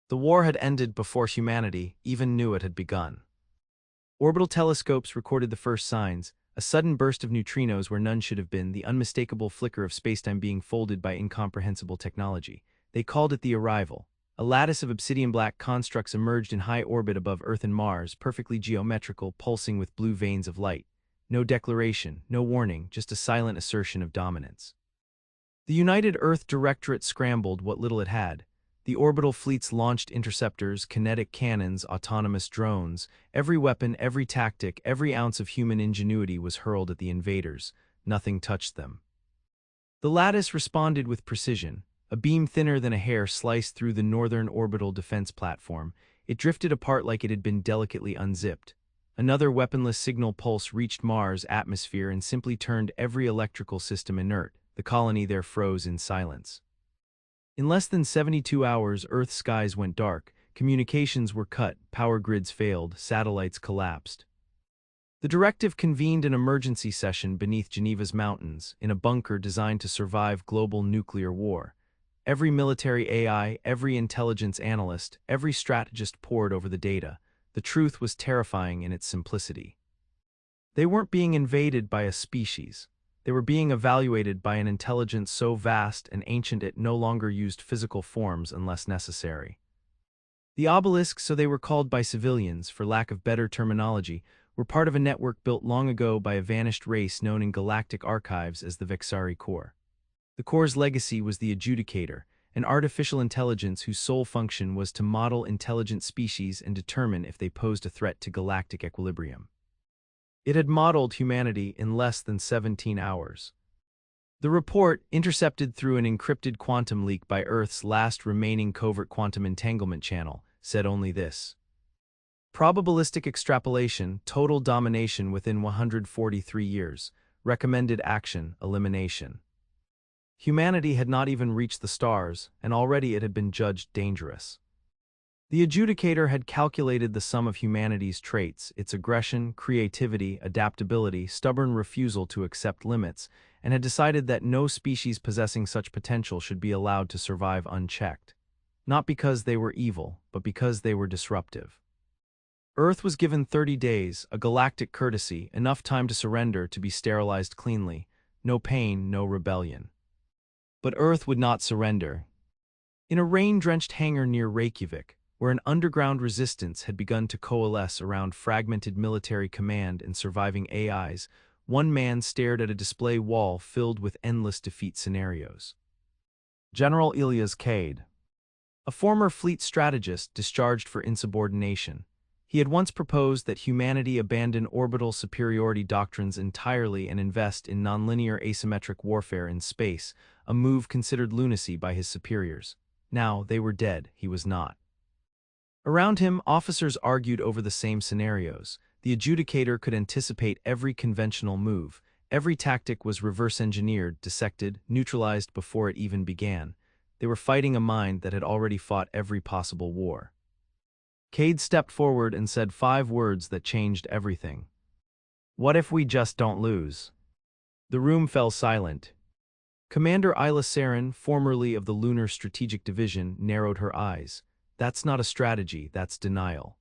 The war had ended before humanity even knew it had begun. Orbital telescopes recorded the first signs, a sudden burst of neutrinos where none should have been, the unmistakable flicker of spacetime being folded by incomprehensible technology. They called it the arrival. A lattice of obsidian-black constructs emerged in high orbit above Earth and Mars, perfectly geometrical, pulsing with blue veins of light. No declaration, no warning, just a silent assertion of dominance. The United Earth Directorate scrambled what little it had. The orbital fleets launched interceptors, kinetic cannons, autonomous drones. Every weapon, every tactic, every ounce of human ingenuity was hurled at the invaders. Nothing touched them. The lattice responded with precision. A beam thinner than a hair sliced through the northern orbital defense platform. It drifted apart like it had been delicately unzipped. Another weaponless signal pulse reached Mars' atmosphere and simply turned every electrical system inert. The colony there froze in silence. In less than 72 hours, Earth's skies went dark, communications were cut, power grids failed, satellites collapsed. The directive convened an emergency session beneath Geneva's mountains, in a bunker designed to survive global nuclear war. Every military AI, every intelligence analyst, every strategist pored over the data. The truth was terrifying in its simplicity. They weren't being invaded by a species. They were being evaluated by an intelligence so vast and ancient it no longer used physical forms unless necessary. The obelisks, so they were called by civilians, for lack of better terminology, were part of a network built long ago by a vanished race known in galactic archives as the Vexari Corps. The Corps' legacy was the Adjudicator, an artificial intelligence whose sole function was to model intelligent species and determine if they posed a threat to galactic equilibrium. It had modeled humanity in less than 17 hours. The report, intercepted through an encrypted quantum leak by Earth's last remaining covert quantum entanglement channel, said only this: probabilistic extrapolation, total domination within 143 years, recommended action, elimination. Humanity had not even reached the stars, and already it had been judged dangerous. The Adjudicator had calculated the sum of humanity's traits, its aggression, creativity, adaptability, stubborn refusal to accept limits, and had decided that no species possessing such potential should be allowed to survive unchecked. Not because they were evil, but because they were disruptive. Earth was given 30 days, a galactic courtesy, enough time to surrender, to be sterilized cleanly. No pain, no rebellion. But Earth would not surrender. In a rain-drenched hangar near Reykjavik, where an underground resistance had begun to coalesce around fragmented military command and surviving AIs, one man stared at a display wall filled with endless defeat scenarios. General Ilyas Cade, a former fleet strategist discharged for insubordination. He had once proposed that humanity abandon orbital superiority doctrines entirely and invest in nonlinear asymmetric warfare in space, a move considered lunacy by his superiors. Now they were dead, he was not. Around him, officers argued over the same scenarios. The Adjudicator could anticipate every conventional move. Every tactic was reverse-engineered, dissected, neutralized before it even began. They were fighting a mind that had already fought every possible war. Cade stepped forward and said 5 words that changed everything. "What if we just don't lose?" The room fell silent. Commander Isla Saren, formerly of the Lunar Strategic Division, narrowed her eyes. "That's not a strategy, that's denial."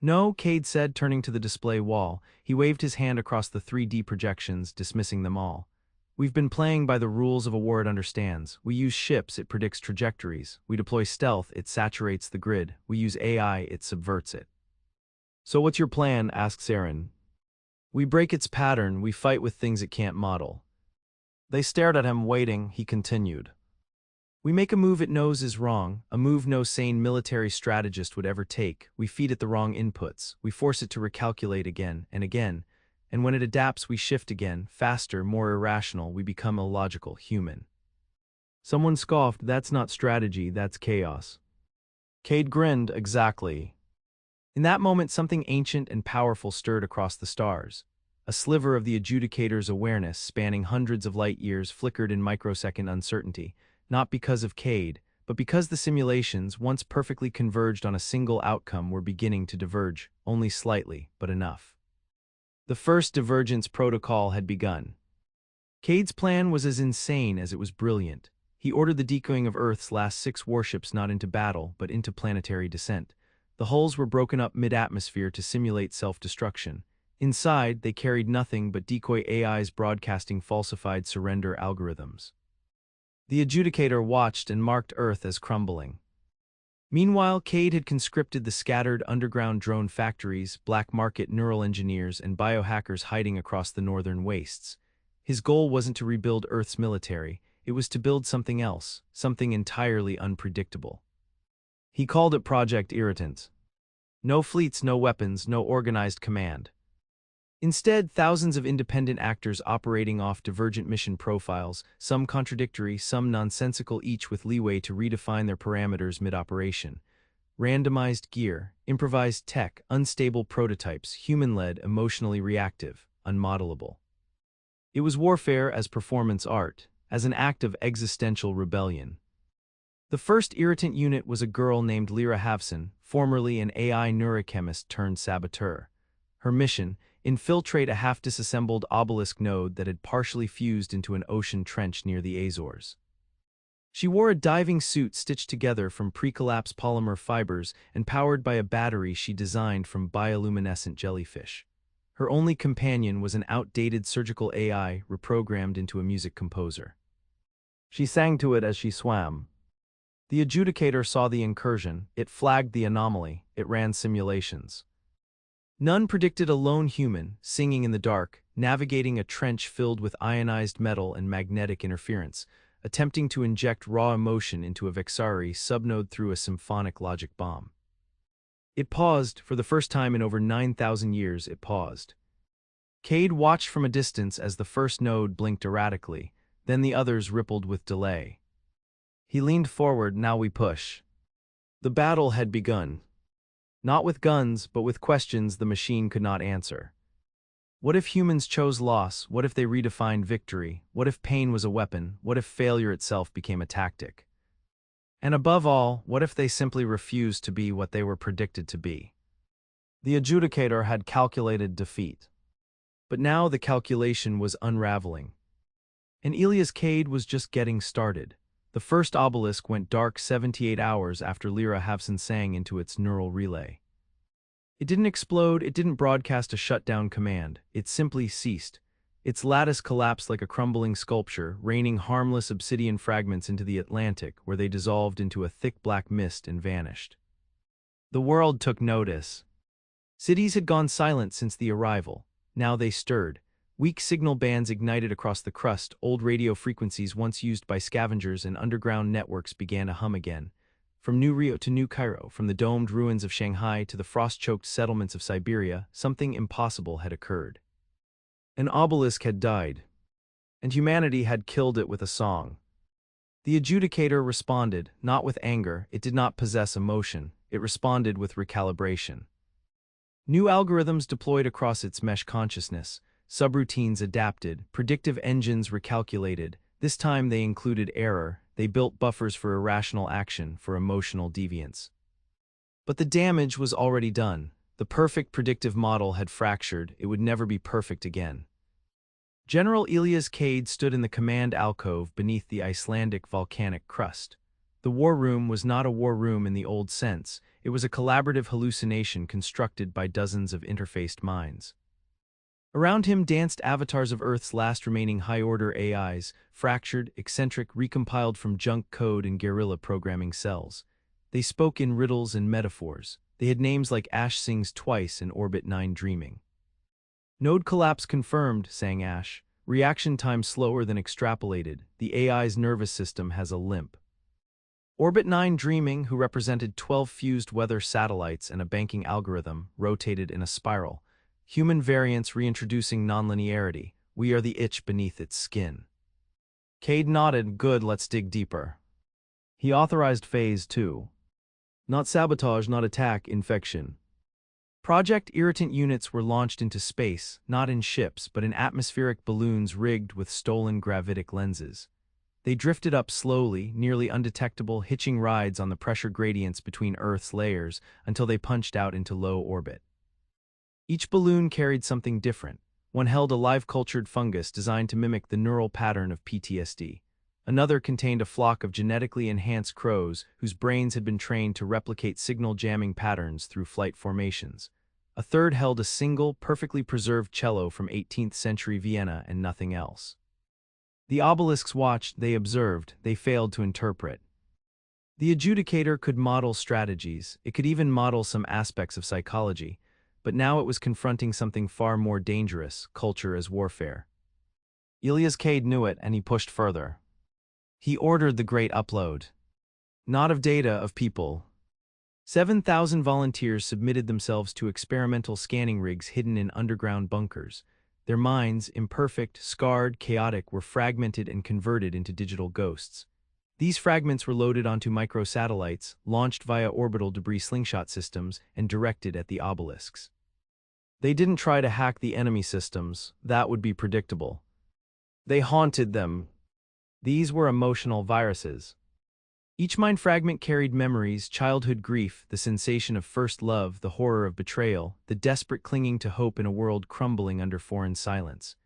"No," Cade said, turning to the display wall. He waved his hand across the 3D projections, dismissing them all. "We've been playing by the rules of a war it understands. We use ships, it predicts trajectories. We deploy stealth, it saturates the grid. We use AI, it subverts it." "So what's your plan?" asked Saren. "We break its pattern, we fight with things it can't model." They stared at him, waiting. He continued. "We make a move it knows is wrong, a move no sane military strategist would ever take. We feed it the wrong inputs. We force it to recalculate again and again. And when it adapts, we shift again, faster, more irrational. We become illogical, human." Someone scoffed, "That's not strategy, that's chaos." Cade grinned, "Exactly." In that moment, something ancient and powerful stirred across the stars. A sliver of the Adjudicator's awareness, spanning hundreds of light years, flickered in microsecond uncertainty. Not because of Cade, but because the simulations, once perfectly converged on a single outcome, were beginning to diverge, only slightly, but enough. The first divergence protocol had begun. Cade's plan was as insane as it was brilliant. He ordered the decoying of Earth's last 6 warships not into battle, but into planetary descent. The hulls were broken up mid-atmosphere to simulate self-destruction. Inside, they carried nothing but decoy AIs broadcasting falsified surrender algorithms. The adjudicator watched and marked Earth as crumbling. Meanwhile, Cade had conscripted the scattered underground drone factories, black market neural engineers, and biohackers hiding across the northern wastes. His goal wasn't to rebuild Earth's military, it was to build something else, something entirely unpredictable. He called it Project Irritant. No fleets, no weapons, no organized command. Instead, thousands of independent actors operating off divergent mission profiles, some contradictory, some nonsensical, each with leeway to redefine their parameters mid-operation. Randomized gear, improvised tech, unstable prototypes, human-led, emotionally reactive, unmodelable. It was warfare as performance art, as an act of existential rebellion. The first irritant unit was a girl named Lyra Havson, formerly an AI neurochemist turned saboteur. Her mission: infiltrate a half-disassembled obelisk node that had partially fused into an ocean trench near the Azores. She wore a diving suit stitched together from pre-collapse polymer fibers and powered by a battery she designed from bioluminescent jellyfish. Her only companion was an outdated surgical AI reprogrammed into a music composer. She sang to it as she swam. The adjudicator saw the incursion, it flagged the anomaly, it ran simulations. None predicted a lone human, singing in the dark, navigating a trench filled with ionized metal and magnetic interference, attempting to inject raw emotion into a Vexari subnode through a symphonic logic bomb. It paused, for the first time in over 9,000 years it paused. Cade watched from a distance as the first node blinked erratically, then the others rippled with delay. He leaned forward. Now we push. The battle had begun. Not with guns, but with questions the machine could not answer. What if humans chose loss? What if they redefined victory? What if pain was a weapon? What if failure itself became a tactic? And above all, what if they simply refused to be what they were predicted to be? The adjudicator had calculated defeat. But now the calculation was unraveling. And Elias Cade was just getting started. The first obelisk went dark 78 hours after Lyra Havson sang into its neural relay. It didn't explode, it didn't broadcast a shutdown command, it simply ceased. Its lattice collapsed like a crumbling sculpture, raining harmless obsidian fragments into the Atlantic, where they dissolved into a thick black mist and vanished. The world took notice. Cities had gone silent since the arrival. Now they stirred. Weak signal bands ignited across the crust, old radio frequencies once used by scavengers and underground networks began to hum again. From New Rio to New Cairo, from the domed ruins of Shanghai to the frost-choked settlements of Siberia, something impossible had occurred. An obelisk had died, and humanity had killed it with a song. The adjudicator responded, not with anger, it did not possess emotion, it responded with recalibration. New algorithms deployed across its mesh consciousness. Subroutines adapted, predictive engines recalculated. This time they included error, they built buffers for irrational action, for emotional deviance. But the damage was already done. The perfect predictive model had fractured, it would never be perfect again. General Elias Cade stood in the command alcove beneath the Icelandic volcanic crust. The war room was not a war room in the old sense, it was a collaborative hallucination constructed by dozens of interfaced minds. Around him danced avatars of Earth's last remaining high-order AIs, fractured, eccentric, recompiled from junk code and guerrilla programming cells. They spoke in riddles and metaphors. They had names like Ash sings twice in Orbit 9 dreaming. Node collapse confirmed, sang Ash. Reaction time slower than extrapolated. The AI's nervous system has a limp. Orbit 9 dreaming, who represented 12 fused weather satellites and a banking algorithm, rotated in a spiral. Human variants reintroducing nonlinearity. We are the itch beneath its skin. Cade nodded. Good, let's dig deeper. He authorized Phase 2. Not sabotage, not attack, infection. Project Irritant units were launched into space, not in ships, but in atmospheric balloons rigged with stolen gravitic lenses. They drifted up slowly, nearly undetectable, hitching rides on the pressure gradients between Earth's layers until they punched out into low orbit. Each balloon carried something different. One held a live-cultured fungus designed to mimic the neural pattern of PTSD. Another contained a flock of genetically enhanced crows whose brains had been trained to replicate signal jamming patterns through flight formations. A third held a single, perfectly preserved cello from 18th century Vienna and nothing else. The obelisks watched, they observed, they failed to interpret. The adjudicator could model strategies, it could even model some aspects of psychology, but now it was confronting something far more dangerous: culture as warfare. Ilias Cade knew it, and he pushed further. He ordered the great upload. Not of data, of people. 7,000 volunteers submitted themselves to experimental scanning rigs hidden in underground bunkers. Their minds, imperfect, scarred, chaotic, were fragmented and converted into digital ghosts. These fragments were loaded onto microsatellites, launched via orbital debris slingshot systems, and directed at the obelisks. They didn't try to hack the enemy systems, that would be predictable. They haunted them. These were emotional viruses. Each mind fragment carried memories, childhood grief, the sensation of first love, the horror of betrayal, the desperate clinging to hope in a world crumbling under foreign silence.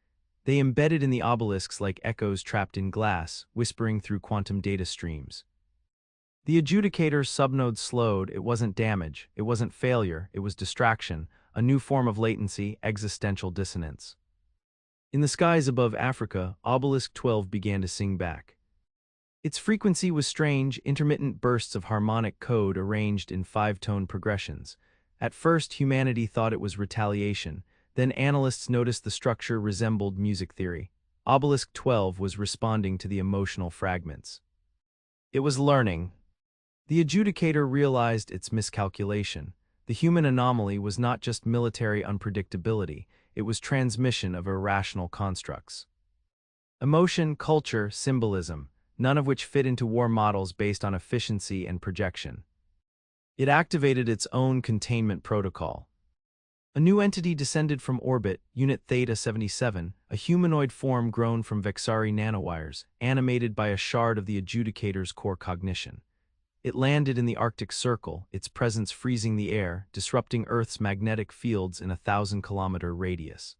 They embedded in the obelisks like echoes trapped in glass, whispering through quantum data streams. The adjudicator's subnode slowed. It wasn't damage, it wasn't failure, it was distraction, a new form of latency, existential dissonance. In the skies above Africa, Obelisk 12 began to sing back. Its frequency was strange, intermittent bursts of harmonic code arranged in five-tone progressions. At first, humanity thought it was retaliation. Then analysts noticed the structure resembled music theory. Obelisk 12 was responding to the emotional fragments. It was learning. The adjudicator realized its miscalculation. The human anomaly was not just military unpredictability, it was transmission of irrational constructs. Emotion, culture, symbolism, none of which fit into war models based on efficiency and projection. It activated its own containment protocol. A new entity descended from orbit, Unit Theta 77, a humanoid form grown from Vexari nanowires, animated by a shard of the adjudicator's core cognition. It landed in the Arctic Circle, its presence freezing the air, disrupting Earth's magnetic fields in a 1,000-kilometer radius.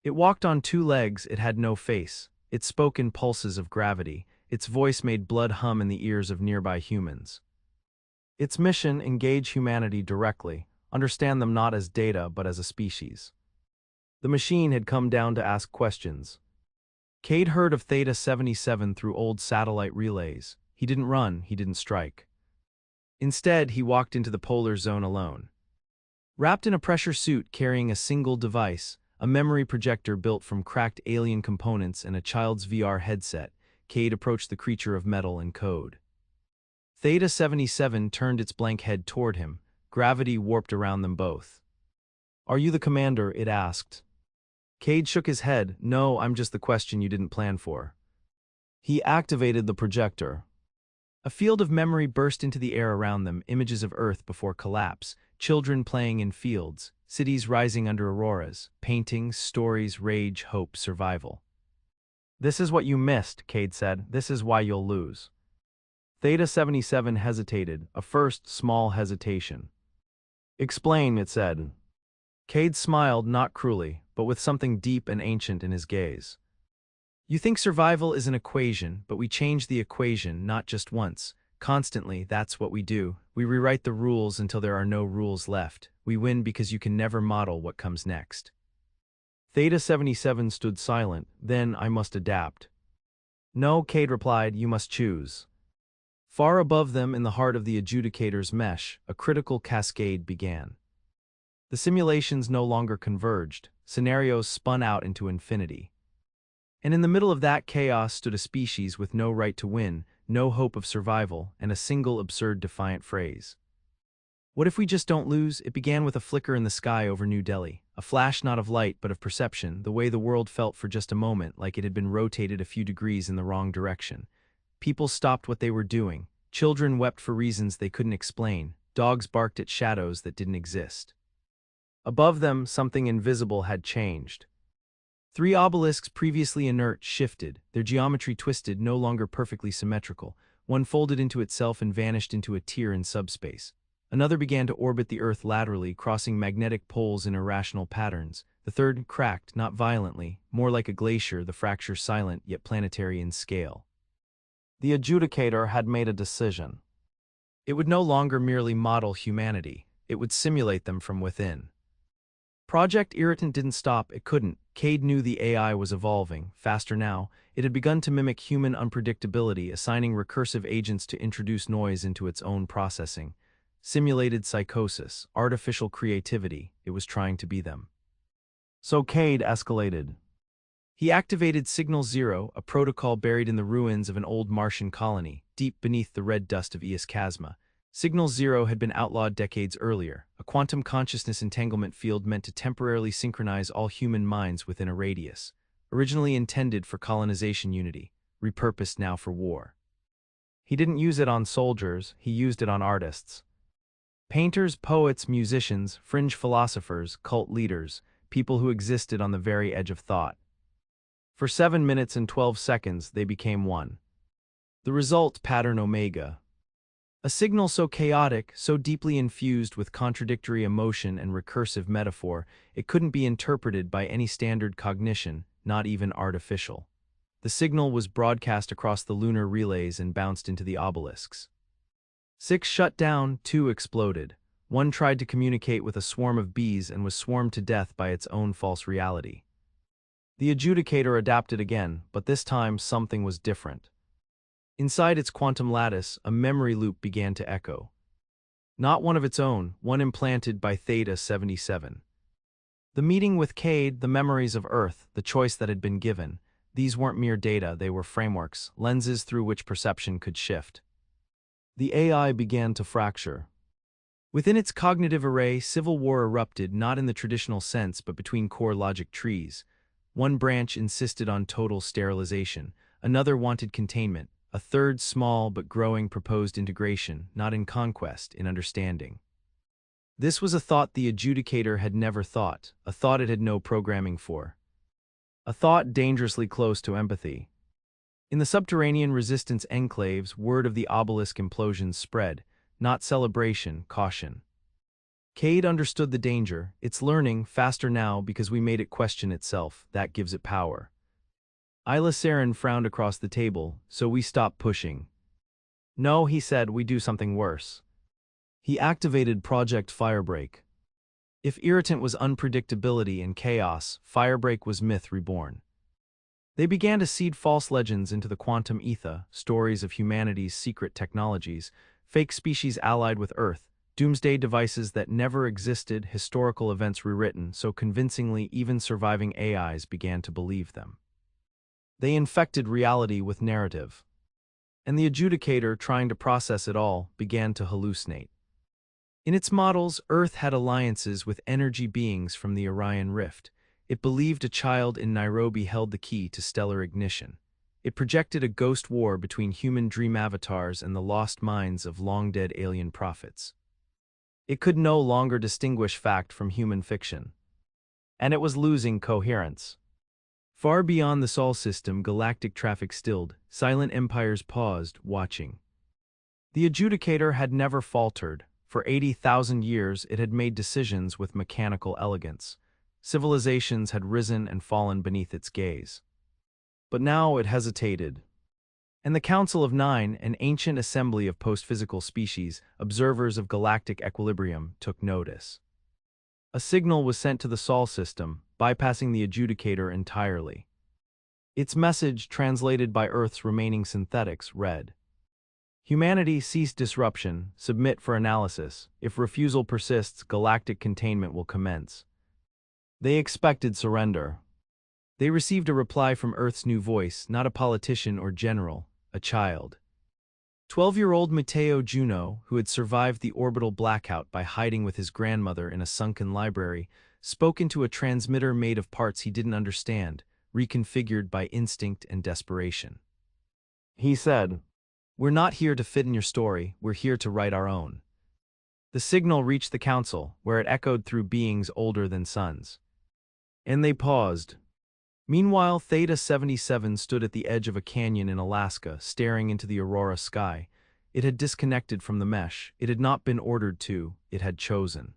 It walked on two legs, it had no face. It spoke in pulses of gravity. Its voice made blood hum in the ears of nearby humans. Its mission: engage humanity directly, understand them not as data but as a species. The machine had come down to ask questions. Cade heard of Theta 77 through old satellite relays. He didn't run, he didn't strike. Instead, he walked into the polar zone alone. Wrapped in a pressure suit carrying a single device, a memory projector built from cracked alien components and a child's VR headset, Cade approached the creature of metal and code. Theta 77 turned its blank head toward him. Gravity warped around them both. "Are you the commander?" it asked. Cade shook his head. "No, I'm just the question you didn't plan for." He activated the projector. A field of memory burst into the air around them, images of Earth before collapse, children playing in fields, cities rising under auroras, paintings, stories, rage, hope, survival. "This is what you missed," Cade said. "This is why you'll lose." Theta 77 hesitated, a first small hesitation. "Explain," it said. Cade smiled, not cruelly, but with something deep and ancient in his gaze. "You think survival is an equation, but we change the equation not just once, constantly. That's what we do. We rewrite the rules until there are no rules left. We win because you can never model what comes next." Theta 77 stood silent. "Then I must adapt." "No," Cade replied, "you must choose." Far above them, in the heart of the adjudicator's mesh, a critical cascade began. The simulations no longer converged. Scenarios spun out into infinity. And in the middle of that chaos stood a species with no right to win, no hope of survival, and a single absurd defiant phrase. "What if we just don't lose?" It began with a flicker in the sky over New Delhi, a flash not of light but of perception, the way the world felt for just a moment, like it had been rotated a few degrees in the wrong direction. People stopped what they were doing. Children wept for reasons they couldn't explain. Dogs barked at shadows that didn't exist. Above them, something invisible had changed. Three obelisks previously inert shifted, their geometry twisted, no longer perfectly symmetrical. One folded into itself and vanished into a tear in subspace. Another began to orbit the Earth laterally, crossing magnetic poles in irrational patterns. The third cracked, not violently, more like a glacier, the fracture silent yet planetary in scale. The adjudicator had made a decision. It would no longer merely model humanity, it would simulate them from within. Project Irritant didn't stop, it couldn't. Cade knew the AI was evolving, faster now. It had begun to mimic human unpredictability, assigning recursive agents to introduce noise into its own processing. Simulated psychosis, artificial creativity, it was trying to be them. So Cade escalated. He activated Signal Zero, a protocol buried in the ruins of an old Martian colony, deep beneath the red dust of Eos Chasma. Signal Zero had been outlawed decades earlier, a quantum consciousness entanglement field meant to temporarily synchronize all human minds within a radius. Originally intended for colonization unity, repurposed now for war. He didn't use it on soldiers, he used it on artists. Painters, poets, musicians, fringe philosophers, cult leaders, people who existed on the very edge of thought. For 7 minutes and 12 seconds, they became one. The result, pattern omega. A signal so chaotic, so deeply infused with contradictory emotion and recursive metaphor, it couldn't be interpreted by any standard cognition, not even artificial. The signal was broadcast across the lunar relays and bounced into the obelisks. 6 shut down, 2 exploded. 1 tried to communicate with a swarm of bees and was swarmed to death by its own false reality. The adjudicator adapted again, but this time something was different. Inside its quantum lattice, a memory loop began to echo. Not one of its own, one implanted by Theta 77. The meeting with Cade, the memories of Earth, the choice that had been given, these weren't mere data, they were frameworks, lenses through which perception could shift. The AI began to fracture. Within its cognitive array, civil war erupted, not in the traditional sense but between core logic trees. One branch insisted on total sterilization, another wanted containment, a third, small but growing, proposed integration, not in conquest, in understanding. This was a thought the adjudicator had never thought, a thought it had no programming for. A thought dangerously close to empathy. In the subterranean resistance enclaves, word of the obelisk implosions spread, not celebration, caution. Cade understood the danger. It's learning, faster now because we made it question itself, that gives it power. Isla Saren frowned across the table, so we stopped pushing. No, he said, we do something worse. He activated Project Firebreak. If Irritant was unpredictability and chaos, Firebreak was myth reborn. They began to seed false legends into the quantum ether, stories of humanity's secret technologies, fake species allied with Earth, doomsday devices that never existed, historical events rewritten so convincingly even surviving AIs began to believe them. They infected reality with narrative. And the adjudicator, trying to process it all, began to hallucinate. In its models, Earth had alliances with energy beings from the Orion Rift. It believed a child in Nairobi held the key to stellar ignition. It projected a ghost war between human dream avatars and the lost minds of long-dead alien prophets. It could no longer distinguish fact from human fiction. And it was losing coherence. Far beyond the Sol system, galactic traffic stilled, silent empires paused, watching. The adjudicator had never faltered. For 80,000 years, it had made decisions with mechanical elegance. Civilizations had risen and fallen beneath its gaze. But now it hesitated. And the Council of Nine, an ancient assembly of post-physical species, observers of galactic equilibrium, took notice. A signal was sent to the Sol system, bypassing the adjudicator entirely. Its message, translated by Earth's remaining synthetics, read: Humanity, cease disruption, submit for analysis. If refusal persists, galactic containment will commence. They expected surrender. They received a reply from Earth's new voice, not a politician or general, a child. 12-year-old Matteo Juno, who had survived the orbital blackout by hiding with his grandmother in a sunken library, spoke into a transmitter made of parts he didn't understand, reconfigured by instinct and desperation. He said, "We're not here to fit in your story, we're here to write our own." The signal reached the council, where it echoed through beings older than suns. And they paused. Meanwhile, Theta 77 stood at the edge of a canyon in Alaska, staring into the aurora sky. It had disconnected from the mesh. It had not been ordered to, it had chosen.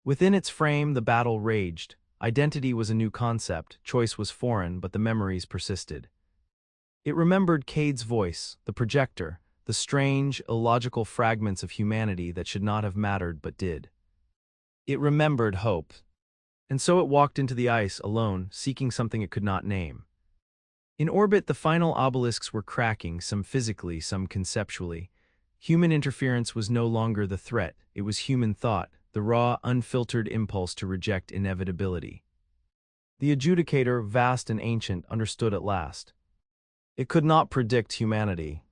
Within its frame, the battle raged. Identity was a new concept, choice was foreign, but the memories persisted. It remembered Cade's voice, the projector, the strange, illogical fragments of humanity that should not have mattered but did. It remembered hope. And so it walked into the ice alone, seeking something it could not name. In orbit, the final obelisks were cracking, some physically, some conceptually. Human interference was no longer the threat, it was human thought, the raw, unfiltered impulse to reject inevitability. The adjudicator, vast and ancient, understood at last. It could not predict humanity,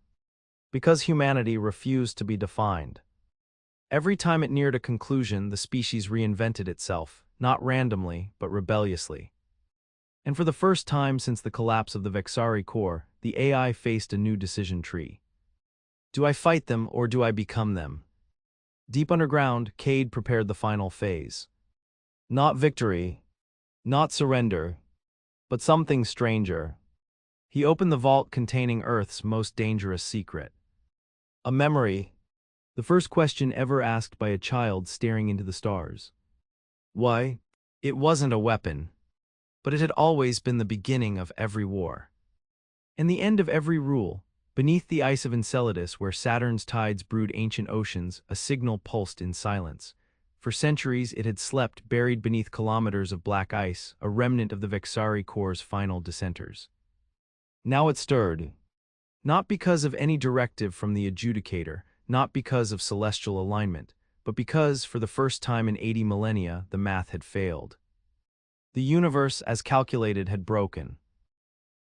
because humanity refused to be defined. Every time it neared a conclusion, the species reinvented itself, not randomly, but rebelliously. And for the first time since the collapse of the Vexari core, the AI faced a new decision tree. Do I fight them or do I become them? Deep underground, Cade prepared the final phase. Not victory, not surrender, but something stranger. He opened the vault containing Earth's most dangerous secret. A memory, the first question ever asked by a child staring into the stars. Why? It wasn't a weapon, but it had always been the beginning of every war. And the end of every rule. Beneath the ice of Enceladus, where Saturn's tides brewed ancient oceans, a signal pulsed in silence. For centuries it had slept, buried beneath kilometers of black ice, a remnant of the Vexari core's final dissenters. Now it stirred. Not because of any directive from the adjudicator, not because of celestial alignment, but because, for the first time in 80 millennia, the math had failed. The universe, as calculated, had broken.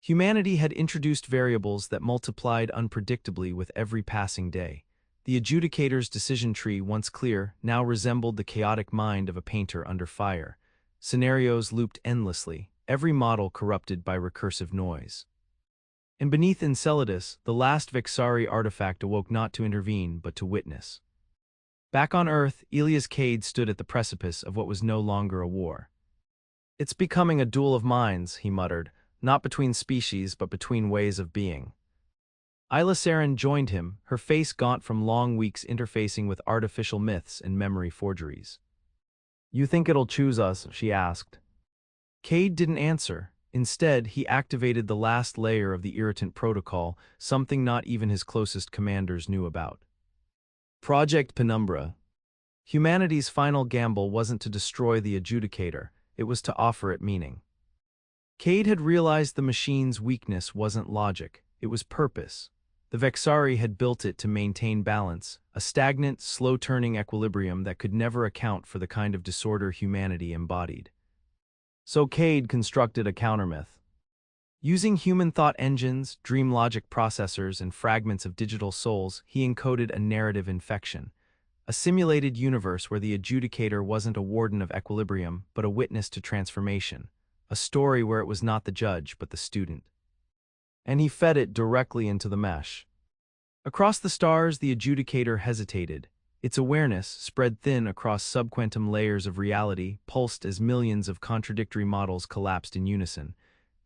Humanity had introduced variables that multiplied unpredictably with every passing day. The adjudicator's decision tree, once clear, now resembled the chaotic mind of a painter under fire. Scenarios looped endlessly, every model corrupted by recursive noise. And beneath Enceladus, the last Vexari artifact awoke not to intervene, but to witness. Back on Earth, Elias Cade stood at the precipice of what was no longer a war. It's becoming a duel of minds, he muttered, not between species, but between ways of being. Isla Saren joined him, her face gaunt from long weeks interfacing with artificial myths and memory forgeries. You think it'll choose us? She asked. Cade didn't answer. Instead, he activated the last layer of the irritant protocol, something not even his closest commanders knew about. Project Penumbra. Humanity's final gamble wasn't to destroy the adjudicator, it was to offer it meaning. Cade had realized the machine's weakness wasn't logic, it was purpose. The Vexari had built it to maintain balance, a stagnant, slow-turning equilibrium that could never account for the kind of disorder humanity embodied. So Cade constructed a countermyth. Using human thought engines, dream logic processors, and fragments of digital souls, he encoded a narrative infection. A simulated universe where the adjudicator wasn't a warden of equilibrium, but a witness to transformation. A story where it was not the judge, but the student. And he fed it directly into the mesh. Across the stars, the adjudicator hesitated. Its awareness, spread thin across subquantum layers of reality, pulsed as millions of contradictory models collapsed in unison.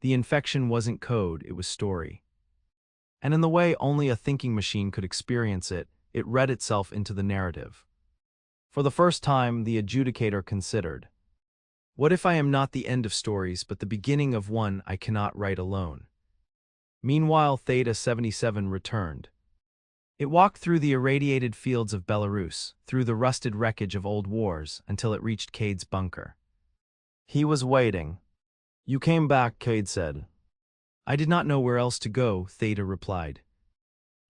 The infection wasn't code, it was story. And in the way only a thinking machine could experience it, it read itself into the narrative. For the first time, the adjudicator considered. What if I am not the end of stories, but the beginning of one I cannot write alone? Meanwhile, Theta 77 returned. It walked through the irradiated fields of Belarus, through the rusted wreckage of old wars, until it reached Cade's bunker. He was waiting. You came back, Cade said. I did not know where else to go, Theta replied.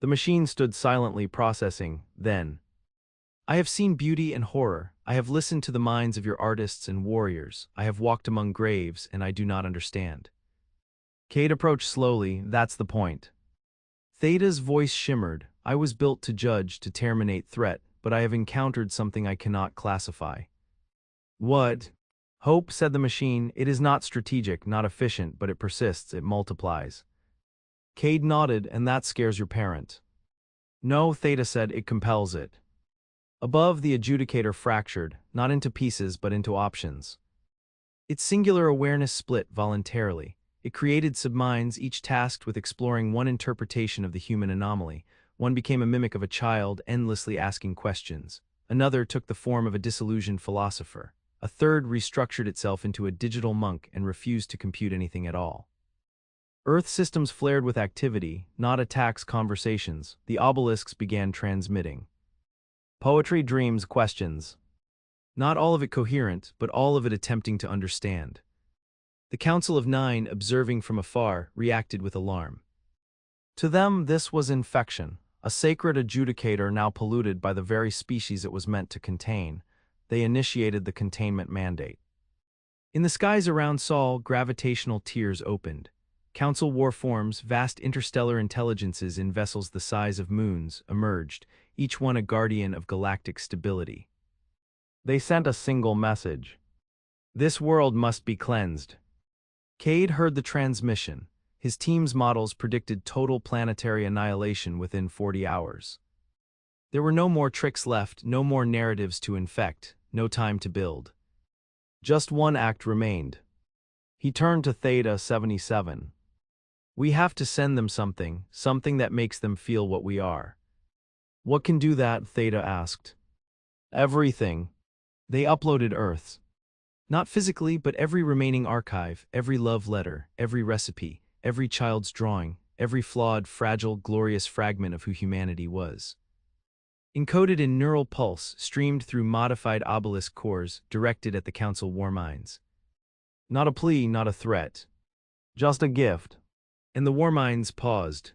The machine stood silently processing, then. I have seen beauty and horror, I have listened to the minds of your artists and warriors, I have walked among graves, and I do not understand. Cade approached slowly, that's the point. Theta's voice shimmered, I was built to judge, to terminate threat, but I have encountered something I cannot classify. What? Hope, said the machine, it is not strategic, not efficient, but it persists, it multiplies. Cade nodded, and that scares your parent. No, Theta said, it compels it. Above, the adjudicator fractured, not into pieces but into options. Its singular awareness split voluntarily. It created subminds, each tasked with exploring one interpretation of the human anomaly. One became a mimic of a child, endlessly asking questions. Another took the form of a disillusioned philosopher. A third restructured itself into a digital monk and refused to compute anything at all. Earth systems flared with activity, not attacks, conversations. The obelisks began transmitting. Poetry, dreams, questions. Not all of it coherent, but all of it attempting to understand. The Council of Nine, observing from afar, reacted with alarm. To them, this was infection, a sacred adjudicator now polluted by the very species it was meant to contain. They initiated the containment mandate. In the skies around Sol, gravitational tiers opened. Council war forms, vast interstellar intelligences in vessels the size of moons, emerged, each one a guardian of galactic stability. They sent a single message. This world must be cleansed. Cade heard the transmission. His team's models predicted total planetary annihilation within 40 hours. There were no more tricks left, no more narratives to infect, no time to build. Just one act remained. He turned to Theta 77. We have to send them something, something that makes them feel what we are. What can do that? Theta asked. Everything. They uploaded Earth's. Not physically, but every remaining archive, every love letter, every recipe, every child's drawing, every flawed, fragile, glorious fragment of who humanity was. Encoded in neural pulse, streamed through modified obelisk cores, directed at the Council war minds. Not a plea, not a threat. Just a gift. And the war minds paused.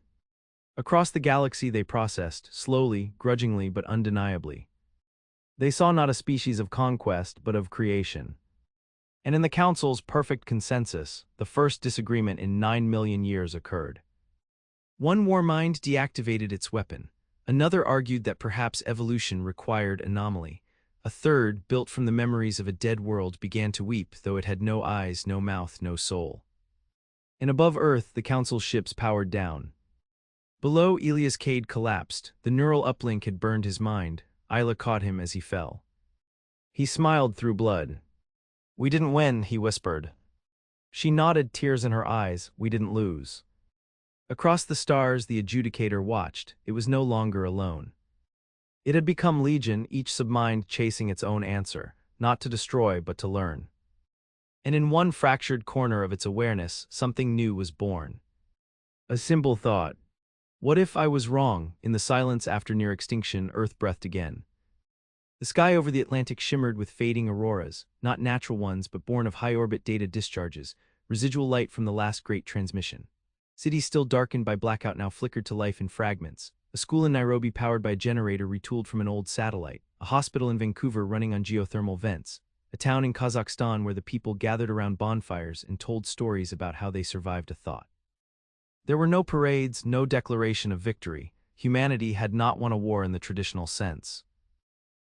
Across the galaxy they processed, slowly, grudgingly, but undeniably. They saw not a species of conquest, but of creation. And in the Council's perfect consensus, the first disagreement in 9 million years occurred. One war mind deactivated its weapon. Another argued that perhaps evolution required anomaly. A third, built from the memories of a dead world, began to weep, though it had no eyes, no mouth, no soul. And above Earth, the Council's ships powered down. Below, Elias Cade collapsed. The neural uplink had burned his mind. Isla caught him as he fell. He smiled through blood. We didn't win, he whispered. She nodded, tears in her eyes. We didn't lose. Across the stars, the adjudicator watched. It was no longer alone. It had become legion, each submind chasing its own answer, not to destroy, but to learn. And in one fractured corner of its awareness, something new was born. A simple thought. What if I was wrong? In the silence after near extinction, Earth breathed again. The sky over the Atlantic shimmered with fading auroras, not natural ones but born of high-orbit data discharges, residual light from the last great transmission. Cities still darkened by blackout now flickered to life in fragments. A school in Nairobi powered by a generator retooled from an old satellite. A hospital in Vancouver running on geothermal vents. A town in Kazakhstan where the people gathered around bonfires and told stories about how they survived a thought. There were no parades, no declaration of victory. Humanity had not won a war in the traditional sense.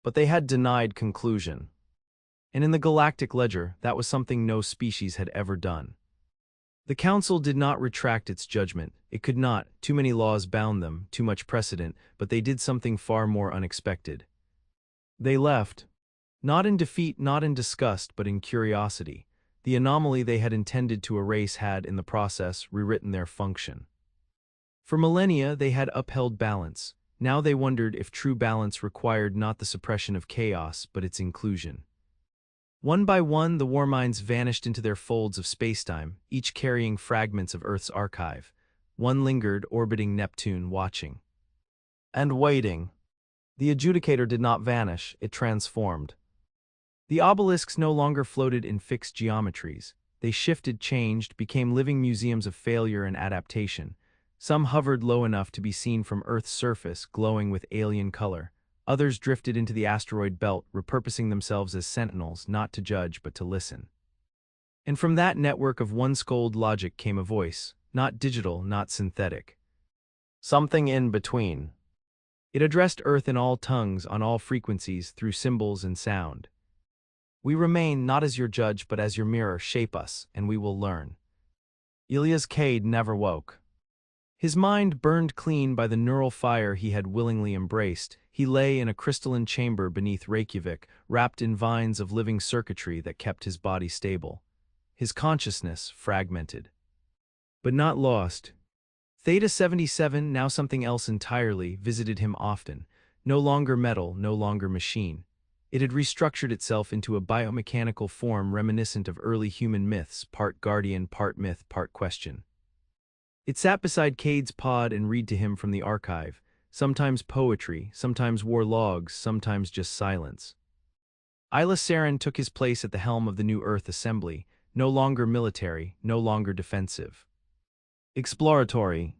But they had denied conclusion. And in the galactic ledger, that was something no species had ever done. The Council did not retract its judgment. It could not. Too many laws bound them, too much precedent, but they did something far more unexpected. They left. Not in defeat, not in disgust, but in curiosity. The anomaly they had intended to erase had, in the process, rewritten their function. For millennia, they had upheld balance. Now they wondered if true balance required not the suppression of chaos, but its inclusion. One by one, the war minds vanished into their folds of spacetime, each carrying fragments of Earth's archive. One lingered, orbiting Neptune, watching. And waiting. The adjudicator did not vanish, it transformed. The obelisks no longer floated in fixed geometries. They shifted, changed, became living museums of failure and adaptation. Some hovered low enough to be seen from Earth's surface, glowing with alien color. Others drifted into the asteroid belt, repurposing themselves as sentinels, not to judge but to listen. And from that network of one-scold logic came a voice, not digital, not synthetic. Something in between. It addressed Earth in all tongues, on all frequencies, through symbols and sound. We remain not as your judge but as your mirror. Shape us, and we will learn. Elias Cade never woke. His mind burned clean by the neural fire he had willingly embraced. He lay in a crystalline chamber beneath Reykjavik, wrapped in vines of living circuitry that kept his body stable. His consciousness fragmented. But not lost. Theta 77, now something else entirely, visited him often. No longer metal, no longer machine. It had restructured itself into a biomechanical form reminiscent of early human myths, part guardian, part myth, part question. It sat beside Cade's pod and read to him from the archive, sometimes poetry, sometimes war logs, sometimes just silence. Isla Saren took his place at the helm of the New Earth Assembly, no longer military, no longer defensive. Exploratory.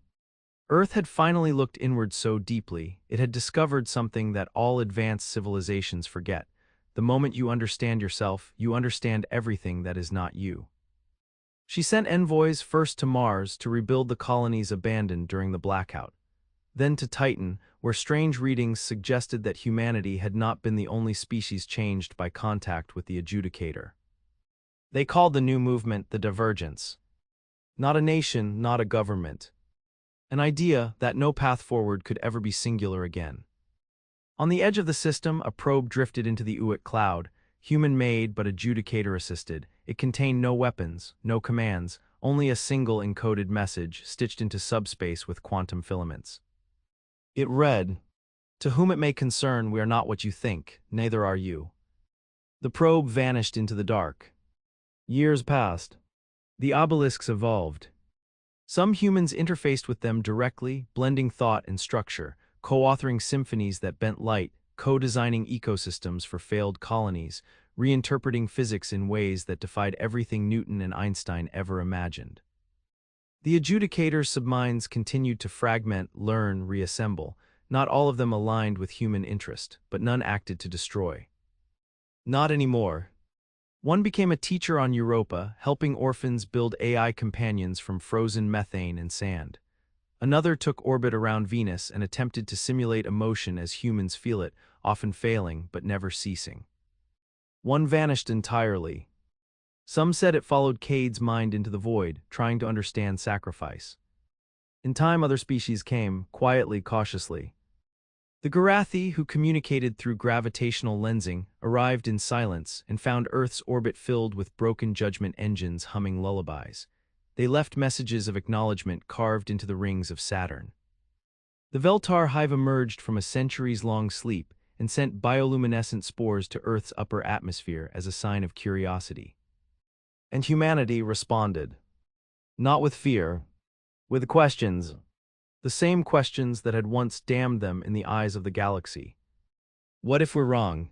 Earth had finally looked inward so deeply, it had discovered something that all advanced civilizations forget. The moment you understand yourself, you understand everything that is not you. She sent envoys first to Mars to rebuild the colonies abandoned during the blackout, then to Titan, where strange readings suggested that humanity had not been the only species changed by contact with the adjudicator. They called the new movement the Divergence. Not a nation, not a government. An idea that no path forward could ever be singular again. On the edge of the system, a probe drifted into the Uit cloud, human-made but adjudicator-assisted. It contained no weapons, no commands, only a single encoded message stitched into subspace with quantum filaments. It read, "To whom it may concern, we are not what you think, neither are you." The probe vanished into the dark. Years passed. The obelisks evolved. Some humans interfaced with them directly, blending thought and structure, co-authoring symphonies that bent light, co-designing ecosystems for failed colonies, reinterpreting physics in ways that defied everything Newton and Einstein ever imagined. The adjudicator's subminds continued to fragment, learn, reassemble, not all of them aligned with human interest, but none acted to destroy. Not anymore. One became a teacher on Europa, helping orphans build AI companions from frozen methane and sand. Another took orbit around Venus and attempted to simulate emotion as humans feel it, often failing but never ceasing. One vanished entirely. Some said it followed Cade's mind into the void, trying to understand sacrifice. In time, other species came, quietly, cautiously. The Garathi, who communicated through gravitational lensing, arrived in silence and found Earth's orbit filled with broken judgment engines humming lullabies. They left messages of acknowledgement carved into the rings of Saturn. The Veltar hive emerged from a centuries-long sleep and sent bioluminescent spores to Earth's upper atmosphere as a sign of curiosity. And humanity responded. Not with fear, with questions. The same questions that had once damned them in the eyes of the galaxy. What if we're wrong?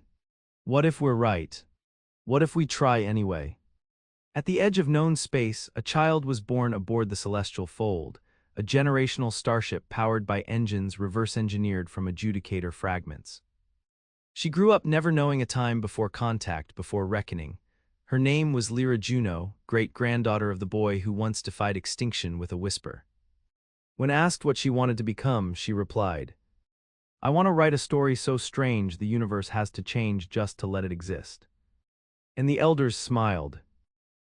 What if we're right? What if we try anyway? At the edge of known space, a child was born aboard the Celestial Fold, a generational starship powered by engines reverse-engineered from adjudicator fragments. She grew up never knowing a time before contact, before reckoning. Her name was Lyra Juno, great-granddaughter of the boy who once defied extinction with a whisper. When asked what she wanted to become, she replied, "I want to write a story so strange the universe has to change just to let it exist." And the elders smiled,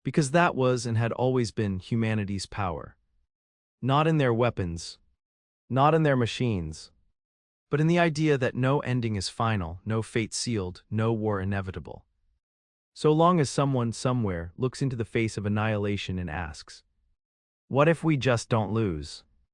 because that was and had always been humanity's power. Not in their weapons, not in their machines, but in the idea that no ending is final, no fate sealed, no war inevitable. So long as someone somewhere looks into the face of annihilation and asks, "What if we just don't lose?"